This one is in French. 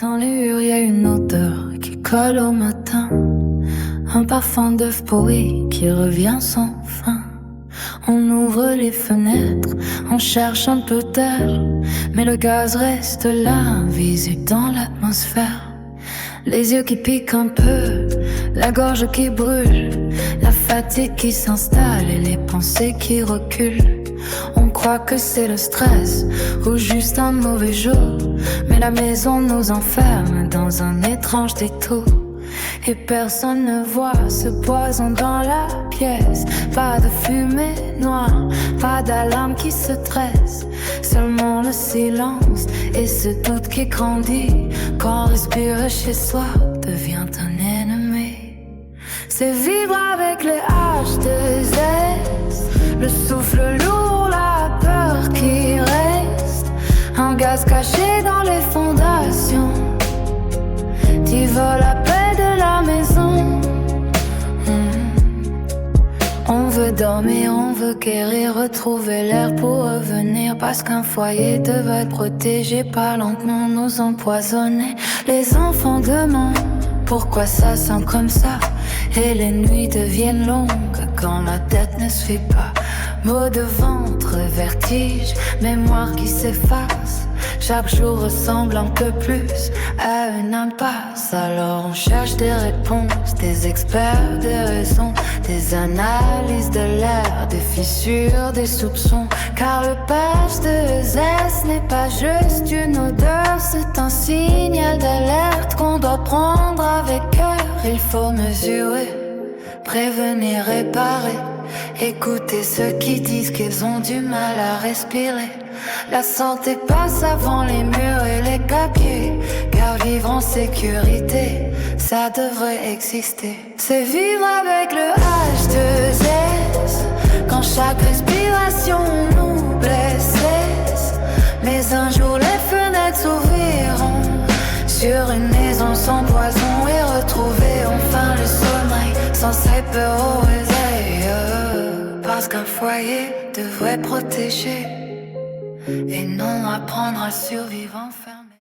Dans les murs, y a une odeur qui colle au matin. Un parfum d'œuf pourri qui revient sans fin. On ouvre les fenêtres, on cherche un peu d'air, mais le gaz reste là, visible dans l'atmosphère. Les yeux qui piquent un peu, la gorge qui brûle, la fatigue qui s'installe et les pensées qui reculent. On croit que c'est le stress ou juste un mauvais jour, mais la maison nous enferme dans un étrange détour. Et personne ne voit ce poison dans la pièce. Pas de fumée noire, pas d'alarme qui se tresse. Seulement le silence et ce doute qui grandit quand respirer chez soi devient un ennemi. C'est vivre avec les H2S, le souffle lourd, la peur qui reste. Un gaz caché dans les fondations qui vole la paix de la maison. On veut dormir, on veut guérir, retrouver l'air pour revenir. Parce qu'un foyer devrait être protégé, pas lentement nous empoisonner. Les enfants demandent pourquoi ça sent comme ça, et les nuits deviennent longues quand la tête ne suit pas. Maux de ventre, vertige, mémoire qui s'efface. Chaque jour ressemble un peu plus à une impasse. Alors on cherche des réponses, des experts, des raisons, des analyses de l'air, des fissures, des soupçons. Car le H2S n'est pas juste une odeur, c'est un signal d'alerte qu'on doit prendre avec cœur. Il faut mesurer, prévenir, réparer, écouter ceux qui disent qu'ils ont du mal à respirer. La santé passe avant les murs et les papiers, car vivre en sécurité, ça devrait exister. C'est vivre avec le H2S, quand chaque respiration nous blesse. Mais un jour les fenêtres s'ouvriront sur une maison sans poison et retrouver enfin le sommeil sans cette peur au réveil. Parce qu'un foyer devrait protéger et non apprendre à survivre enfermé.